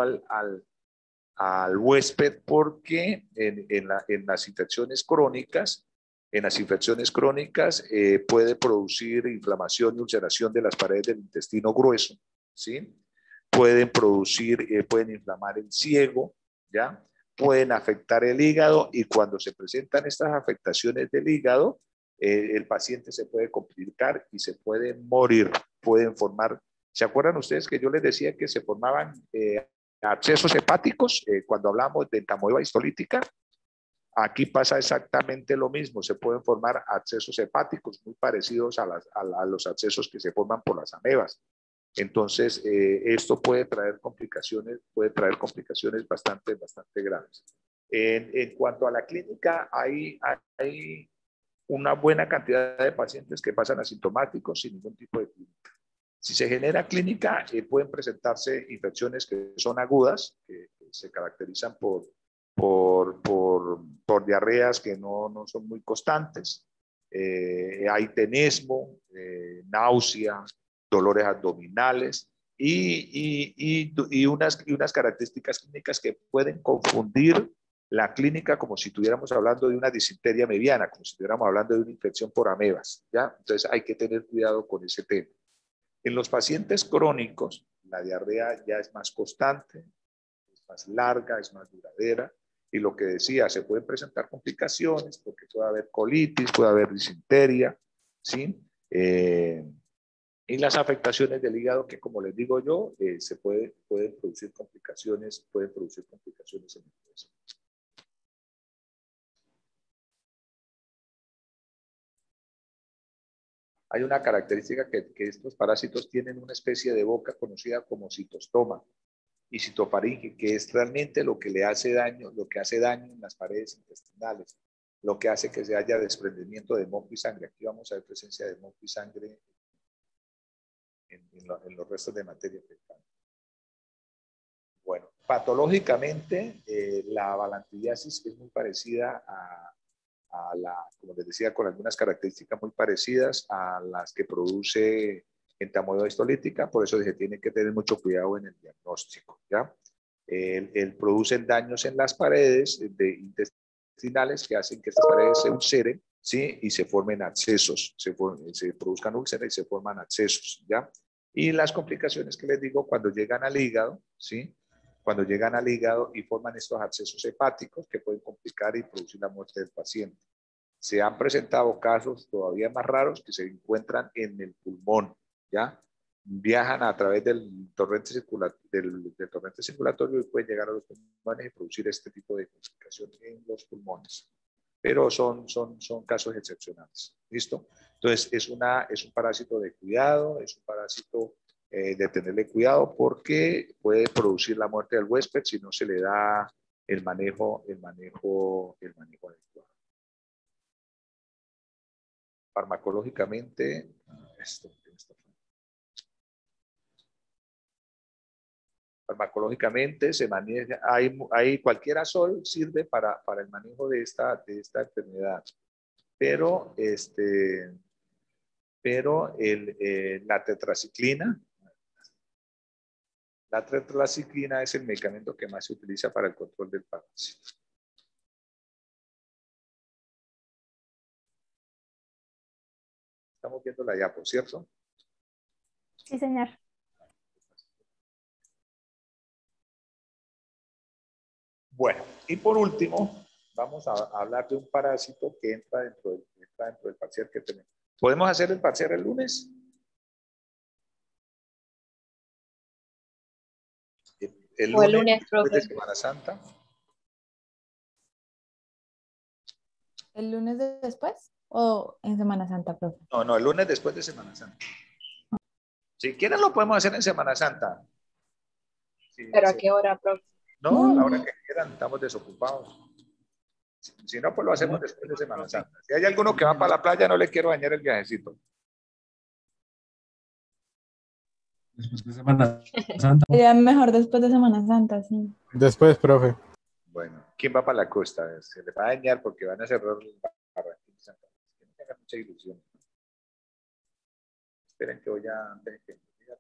al huésped, porque en las infecciones crónicas En las infecciones crónicas puede producir inflamación y ulceración de las paredes del intestino grueso, ¿sí? Pueden producir, pueden inflamar el ciego, ¿ya? Pueden afectar el hígado y cuando se presentan estas afectaciones del hígado, el paciente se puede complicar y se puede morir, pueden formar. ¿Se acuerdan ustedes que yo les decía que se formaban abscesos hepáticos cuando hablamos de entamoeba histolítica? Aquí pasa exactamente lo mismo, se pueden formar abscesos hepáticos muy parecidos a los abscesos que se forman por las amebas. Entonces, esto puede traer complicaciones bastante graves. En cuanto a la clínica, hay una buena cantidad de pacientes que pasan asintomáticos sin ningún tipo de clínica. Si se genera clínica, pueden presentarse infecciones que son agudas, que se caracterizan por diarreas que no son muy constantes. Hay tenesmo, náusea, dolores abdominales y unas características clínicas que pueden confundir la clínica como si estuviéramos hablando de una disentería mediana, como si estuviéramos hablando de una infección por amebas, ¿ya? Entonces hay que tener cuidado con ese tema. En los pacientes crónicos, la diarrea ya es más constante, es más larga, es más duradera, y lo que decía, se pueden presentar complicaciones porque puede haber colitis, puede haber disenteria, ¿sí? Y las afectaciones del hígado que, como les digo yo, pueden producir complicaciones en el hueso. Hay una característica que estos parásitos tienen una especie de boca conocida como citostoma y citofaringe, que es realmente lo que hace daño en las paredes intestinales, lo que hace que se haya desprendimiento de moco y sangre. Aquí vamos a ver presencia de moco y sangre en los restos de materia fecal. Bueno, patológicamente la balantidiasis es muy parecida como les decía, con algunas características muy parecidas a las que produce entamoeba histolítica, por eso se tiene que tener mucho cuidado en el diagnóstico, ¿ya? Él produce daños en las paredes intestinales que hacen que estas paredes se ulceren, ¿sí? Y se formen abscesos, se produzcan úlceras y se forman abscesos, ¿ya? Y las complicaciones que les digo cuando llegan al hígado, ¿sí? Cuando llegan al hígado y forman estos abscesos hepáticos que pueden complicar y producir la muerte del paciente. Se han presentado casos todavía más raros que se encuentran en el pulmón, ¿ya? Viajan a través del torrente circulatorio y pueden llegar a los pulmones y producir este tipo de complicación en los pulmones. Pero son casos excepcionales. ¿Listo? Entonces, es un parásito de cuidado, es un parásito de tenerle cuidado porque puede producir la muerte del huésped si no se le da el manejo adecuado. Farmacológicamente, se maneja, cualquier azol sirve para el manejo de esta enfermedad, pero la tetraciclina es el medicamento que más se utiliza para el control del parásito. Estamos viendo la diapo, ¿cierto? Sí, señor. Bueno, y por último, vamos a hablar de un parásito que entra dentro del parcial que tenemos. ¿Podemos hacer el parcial el lunes? El lunes, profe. de Semana Santa. ¿El lunes después o en Semana Santa, profe? No, el lunes después de Semana Santa. Si quieren lo podemos hacer en Semana Santa. Sí, ¿Pero a qué hora, profe? No, a la hora que quieran, estamos desocupados. Si no, pues lo hacemos después de Semana Santa. Si hay alguno que va para la playa, no le quiero dañar el viajecito. Después de Semana Santa. Sería mejor después de Semana Santa, sí. Después, profe. Bueno, ¿quién va para la costa? Se le va a dañar porque van a cerrar Barranquilla y Santa Cruz. Que no tengan mucha ilusión. Esperen que voy a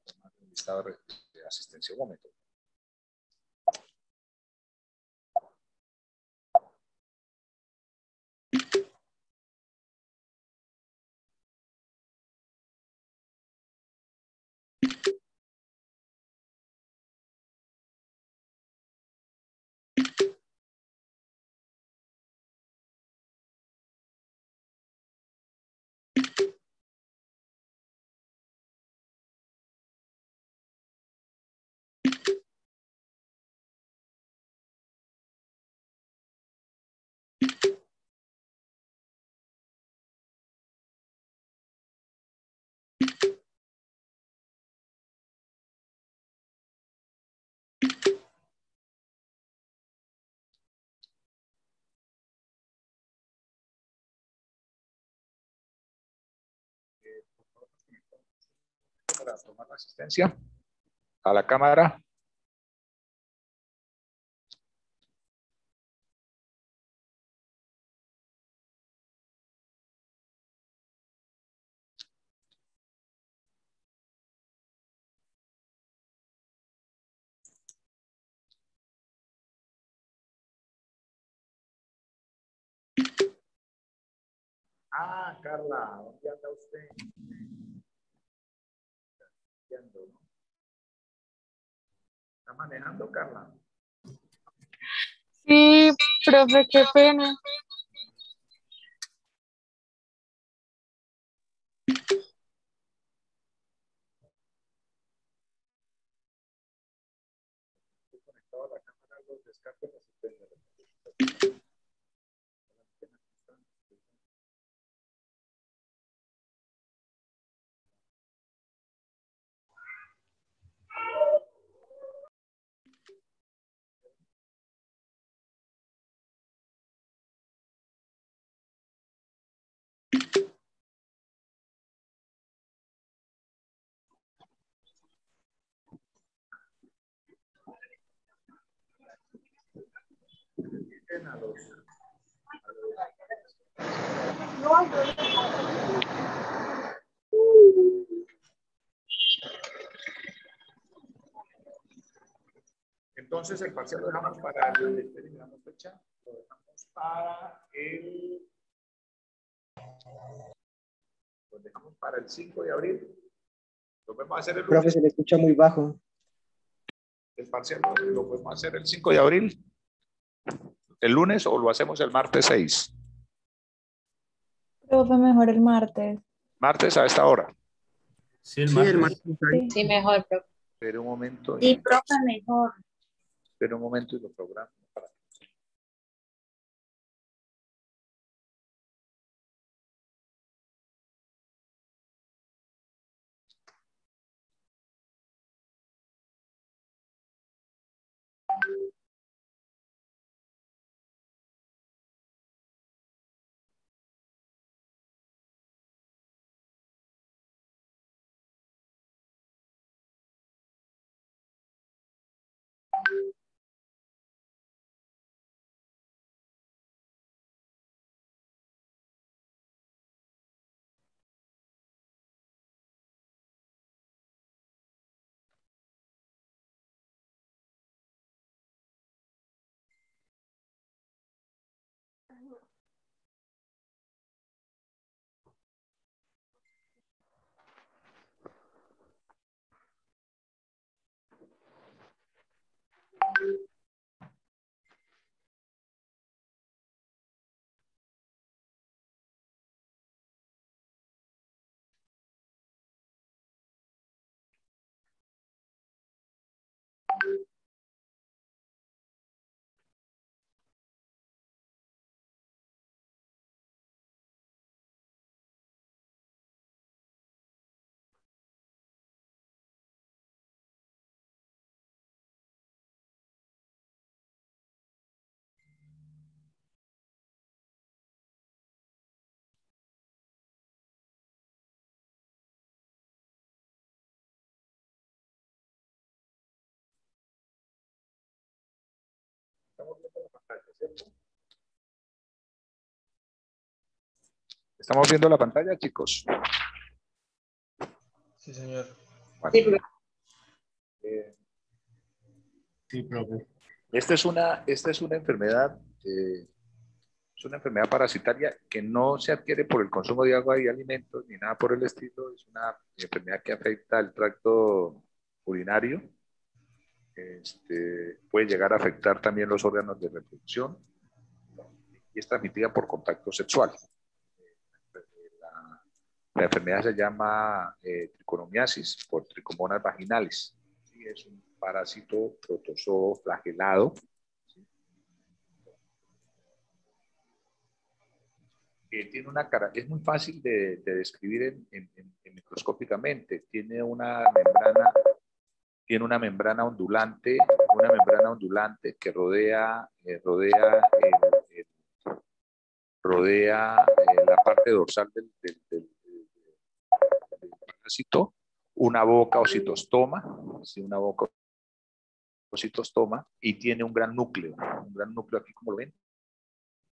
tomar un listado de asistencia. Un momento. Para tomar la asistencia a la cámara. Ah, Carla, ¿dónde anda usted? ¿No? ¿Está manejando, Carla? Sí, profe, qué pena. Conectado a la cámara, los descartes la asistencia. A los entonces el parcial lo dejamos para eliminamos fecha, lo dejamos para lo dejamos para el 5 de abril. Lo podemos hacer el lunes. Profe, se le escucha muy bajo. El parcial lo podemos hacer el 5 de abril, el lunes, o lo hacemos el martes 6. Profe, mejor el martes. Martes a esta hora. Sí, el martes. Sí, mejor, profe. Espera un momento. Sí, profe, mejor. Espera un momento y lo programo. Estamos viendo la pantalla, chicos. Sí, señor. Bueno. Sí, profe. Esta es una enfermedad, es una enfermedad parasitaria que no se adquiere por el consumo de agua y alimentos ni nada por el estilo. Es una enfermedad que afecta el tracto urinario. Puede llegar a afectar también los órganos de reproducción y es transmitida por contacto sexual. La enfermedad se llama triconomiasis por tricomonas vaginales. ¿Sí? Es un parásito protozoo flagelado. ¿Sí? tiene una cara, es muy fácil de describir microscópicamente. Tiene una membrana ondulante, que rodea la parte dorsal del parásito, una boca o citostoma, ¿sí? Una boca o citostoma, y tiene un gran núcleo aquí, como lo ven,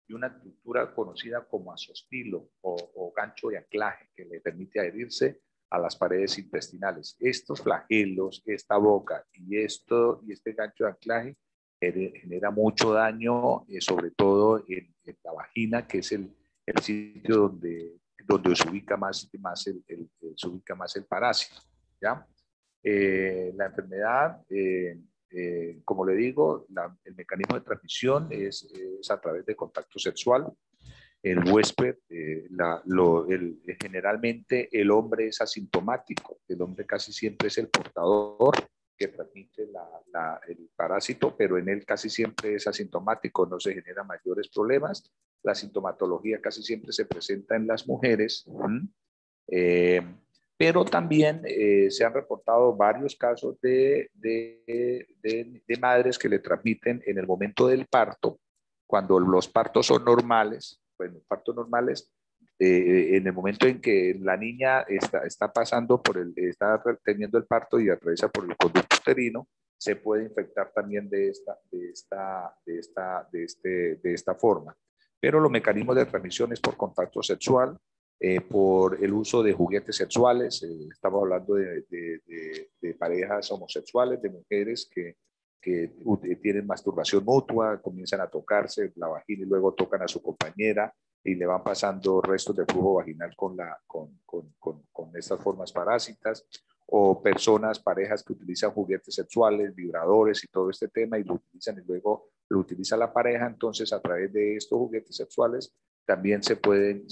y una estructura conocida como asostilo o gancho de anclaje que le permite adherirse a las paredes intestinales. Estos flagelos, esta boca y este gancho de anclaje genera mucho daño, sobre todo en la vagina, que es el sitio donde se ubica más el parásito, ¿ya? La enfermedad, como le digo, el mecanismo de transmisión es a través de contacto sexual. El huésped, generalmente el hombre es asintomático, el hombre casi siempre es el portador que transmite el parásito, pero en él casi siempre es asintomático, no se generan mayores problemas. La sintomatología casi siempre se presenta en las mujeres, pero también se han reportado varios casos de madres que le transmiten en el momento del parto, cuando los partos son normales. Bueno, partos normales, en el momento en que la niña está pasando está teniendo el parto y atraviesa por el conducto uterino, se puede infectar también de esta forma. Pero los mecanismos de transmisión es por contacto sexual, por el uso de juguetes sexuales. Estamos hablando de parejas homosexuales, de mujeres que tienen masturbación mutua, comienzan a tocarse la vagina y luego tocan a su compañera y le van pasando restos de flujo vaginal con estas formas parásitas, o parejas que utilizan juguetes sexuales, vibradores y todo este tema, y lo utilizan y luego lo utiliza la pareja. Entonces, a través de estos juguetes sexuales también se pueden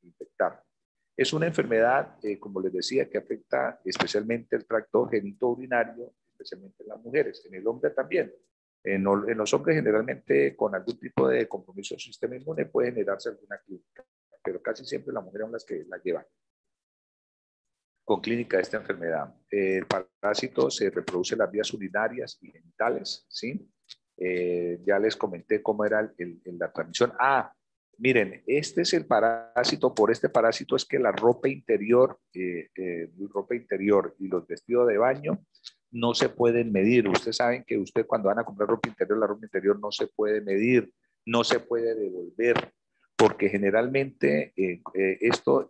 infectar. Es una enfermedad, como les decía, que afecta especialmente el tracto genitourinario, especialmente en las mujeres, en el hombre también. En los hombres, generalmente, con algún tipo de compromiso del sistema inmune, puede generarse alguna clínica, pero casi siempre las mujeres son las que la llevan con clínica de esta enfermedad. El parásito se reproduce en las vías urinarias y genitales, ¿sí? Ya les comenté cómo era la transmisión. Miren, este es el parásito. Por este parásito es que la ropa interior y los vestidos de baño no se pueden medir. Ustedes saben que cuando van a comprar ropa interior, la ropa interior no se puede medir, no se puede devolver, porque generalmente esta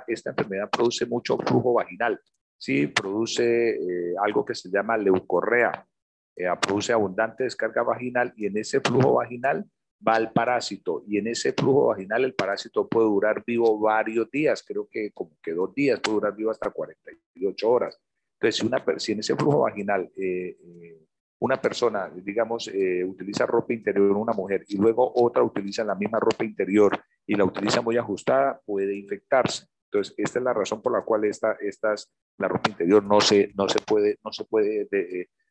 enfermedad produce mucho flujo vaginal, ¿sí? Produce algo que se llama leucorrea, produce abundante descarga vaginal, y en ese flujo vaginal va el parásito, y en ese flujo vaginal el parásito puede durar vivo varios días, creo que como que 2 días, puede durar vivo hasta 48 horas. Entonces, si en ese flujo vaginal una persona, digamos, utiliza ropa interior, una mujer, y luego otra utiliza la misma ropa interior y la utiliza muy ajustada, puede infectarse. Entonces, esta es la razón por la cual la ropa interior no se puede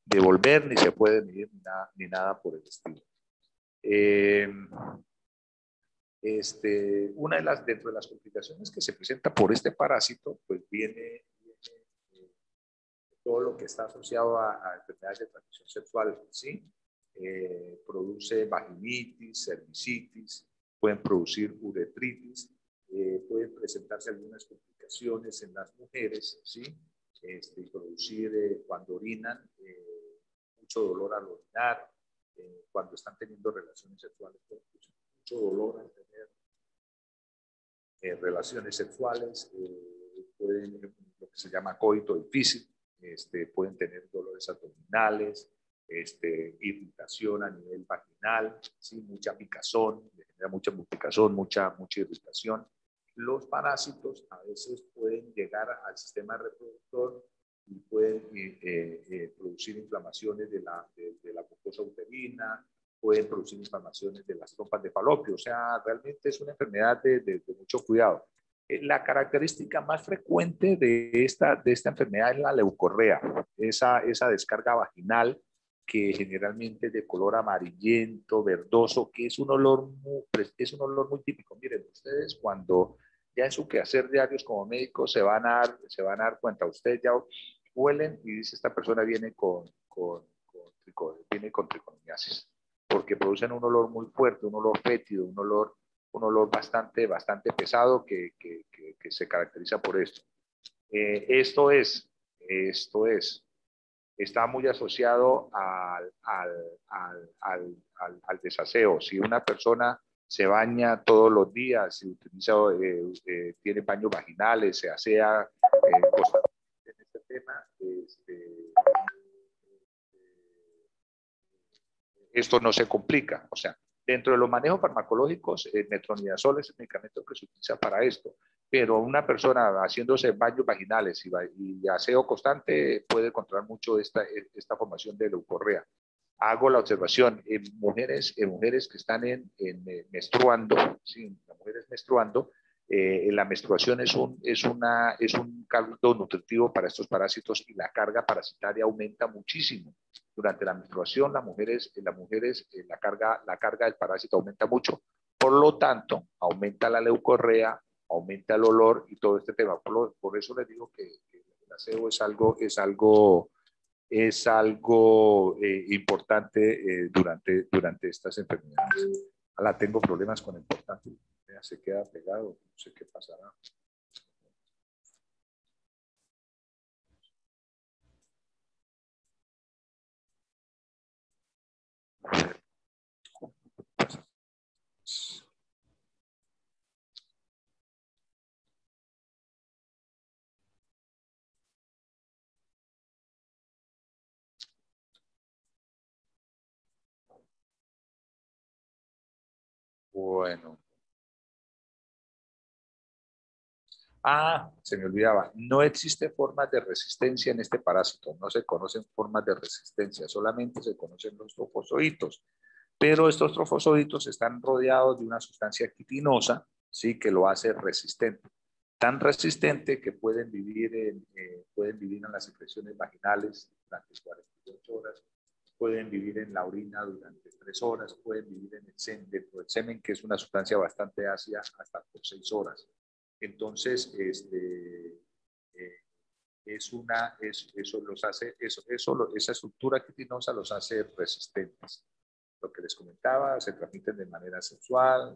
devolver, ni se puede medir, ni nada por el estilo. Dentro de las complicaciones que se presenta por este parásito, pues viene todo lo que está asociado a enfermedades de transmisión sexual, ¿sí? Produce vaginitis, cervicitis, pueden producir uretritis, pueden presentarse algunas complicaciones en las mujeres, ¿sí? Producir, cuando orinan, mucho dolor al orinar, cuando están teniendo relaciones sexuales, mucho dolor al tener relaciones sexuales, pueden, lo que se llama coito difícil, pueden tener dolores abdominales, irritación a nivel vaginal, ¿sí? Mucha picazón, genera mucha picazón, mucha irritación. Los parásitos a veces pueden llegar al sistema reproductor y pueden producir inflamaciones de la mucosa uterina, pueden producir inflamaciones de las trompas de falopio. O sea, realmente es una enfermedad de mucho cuidado. La característica más frecuente de esta enfermedad es la leucorrea, esa descarga vaginal que generalmente es de color amarillento, verdoso, que es un olor muy típico. Miren, ustedes cuando ya en su quehacer diarios como médicos se van a dar cuenta, ustedes ya huelen y dice esta persona viene con tricomiasis, porque producen un olor muy fuerte, un olor fétido, un olor bastante pesado que se caracteriza por esto. Esto está muy asociado al desaseo. Si una persona se baña todos los días, si utiliza, tiene baños vaginales, se asea constantemente en este tema, esto no se complica. O sea, dentro de los manejos farmacológicos, el metronidazol es el medicamento que se utiliza para esto, pero una persona haciéndose baños vaginales y aseo constante puede controlar mucho esta formación de leucorrea. Hago la observación en mujeres que están menstruando, ¿sí? Las mujeres menstruando, la menstruación es un caldo nutritivo para estos parásitos y la carga parasitaria aumenta muchísimo. Durante la menstruación, las mujeres la carga del parásito aumenta mucho. Por lo tanto, aumenta la leucorrea, aumenta el olor y todo este tema. Por eso les digo que el aseo es algo importante durante estas enfermedades. Ahora tengo problemas con el portátil. Se queda pegado, no sé qué pasará. Bueno. Se me olvidaba. No existe formas de resistencia en este parásito. No se conocen formas de resistencia. Solamente se conocen los trofozoitos. Pero estos trofozoitos están rodeados de una sustancia quitinosa, ¿sí? Que lo hace resistente. Tan resistente que pueden vivir en las secreciones vaginales durante 48 horas, pueden vivir en la orina durante 3 horas, pueden vivir en el semen, dentro del semen, que es una sustancia bastante ácida, hasta por 6 horas. Entonces, esa estructura quitinosa los hace resistentes. Lo que les comentaba, se transmiten de manera sexual,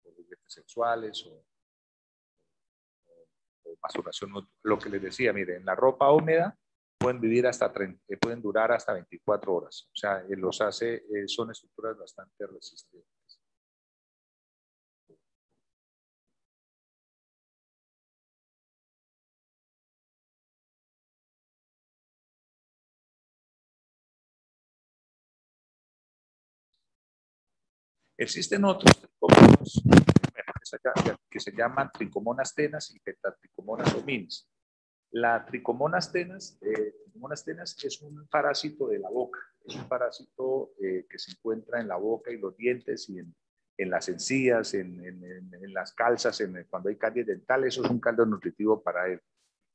por juguetes sexuales o masturbación. Lo que les decía, miren, en la ropa húmeda pueden durar hasta 24 horas. O sea, son estructuras bastante resistentes. Existen otros tricómonas que se llaman tricomonas tenas y pentatricomonas hominis. La tricomonas tenas es un parásito de la boca. Es un parásito que se encuentra en la boca y los dientes y en las encías, en las calzas, cuando hay caries dentales. Eso es un caldo nutritivo para él.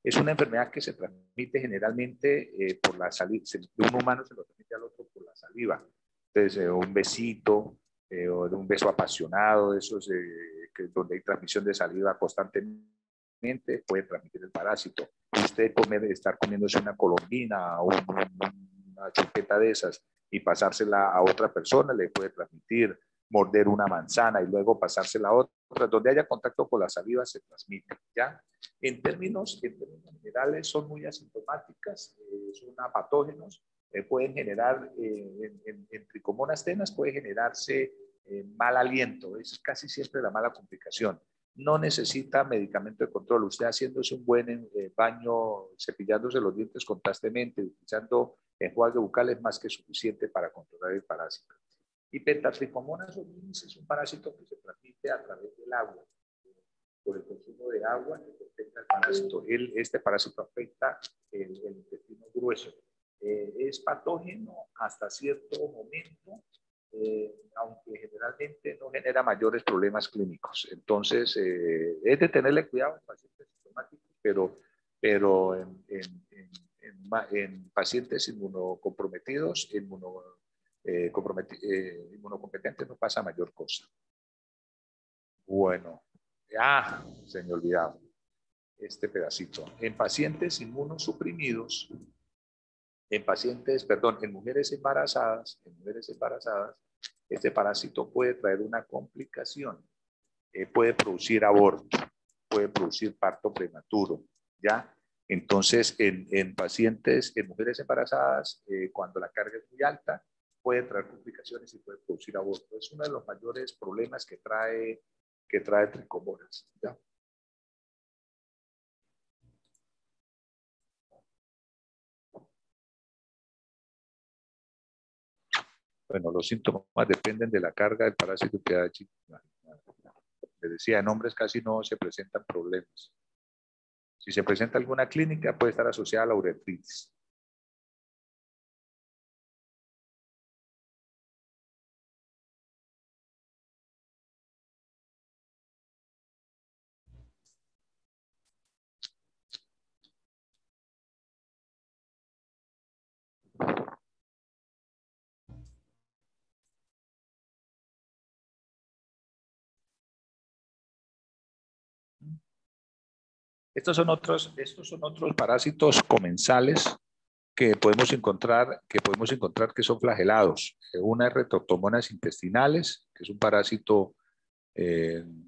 Es una enfermedad que se transmite generalmente por la saliva. De un humano se lo transmite al otro por la saliva. Entonces, un besito, o de un beso apasionado, esos donde hay transmisión de saliva constantemente, puede transmitir el parásito. Usted estar comiéndose una colombina o una chupeta de esas y pasársela a otra persona, le puede transmitir. Morder una manzana y luego pasársela a otra, donde haya contacto con la saliva se transmite, ¿ya? En términos generales son muy asintomáticas, son apatógenos. Pueden generar, en tricomonas tenas puede generarse mal aliento, es casi siempre la mala complicación. No necesita medicamento de control. Usted haciéndose un buen baño, cepillándose los dientes constantemente, utilizando enjuague bucal es más que suficiente para controlar el parásito. Y pentatricomonas hominis es un parásito que se transmite a través del agua, por el consumo de agua que afecta el parásito. Este parásito afecta el intestino grueso. Es patógeno hasta cierto momento, aunque generalmente no genera mayores problemas clínicos. Entonces, es de tenerle cuidado en pacientes sintomáticos, pero en en pacientes inmunocomprometidos, inmunocompetentes no pasa mayor cosa. Bueno, se me olvidaba este pedacito. En pacientes inmunosuprimidos, en mujeres embarazadas, este parásito puede traer una complicación, puede producir aborto, puede producir parto prematuro, ¿ya? Entonces, en pacientes, en mujeres embarazadas, cuando la carga es muy alta, puede traer complicaciones y puede producir aborto. Es uno de los mayores problemas que trae tricomonas, ¿ya? Bueno, los síntomas dependen de la carga del parásito PH. Les decía, en hombres casi no se presentan problemas. Si se presenta alguna clínica, puede estar asociada a la uretritis. Estos son otros parásitos comensales que podemos encontrar que son flagelados. Una es Retroctomonas intestinales, que es un parásito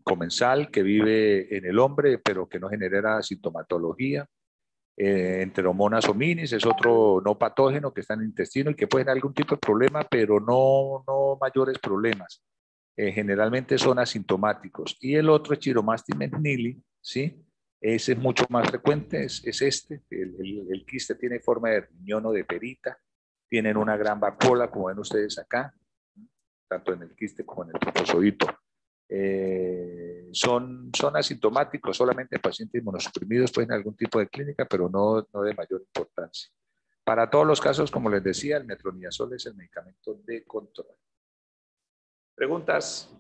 comensal que vive en el hombre, pero que no genera sintomatología. Enteromonas hominis es otro no patógeno que está en el intestino y que puede tener algún tipo de problema, pero no mayores problemas. Generalmente son asintomáticos. Y el otro es Chiromastis menili, ¿sí? Ese es mucho más frecuente, es este. El quiste tiene forma de riñón o de perita. Tienen una gran vacuola, como ven ustedes acá, tanto en el quiste como en el trofozoito. Son asintomáticos, solamente en pacientes inmunosuprimidos pueden tener algún tipo de clínica, pero no de mayor importancia. Para todos los casos, como les decía, el metronidazol es el medicamento de control. ¿Preguntas?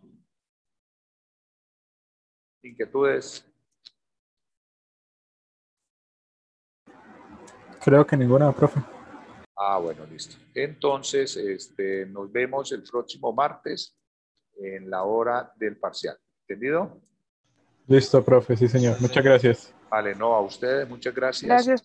¿Inquietudes? Creo que ninguna, profe. Bueno, listo. Entonces, nos vemos el próximo martes en la hora del parcial. ¿Entendido? Listo, profe, sí, señor. Muchas gracias. Vale, no, a ustedes, muchas gracias. Gracias.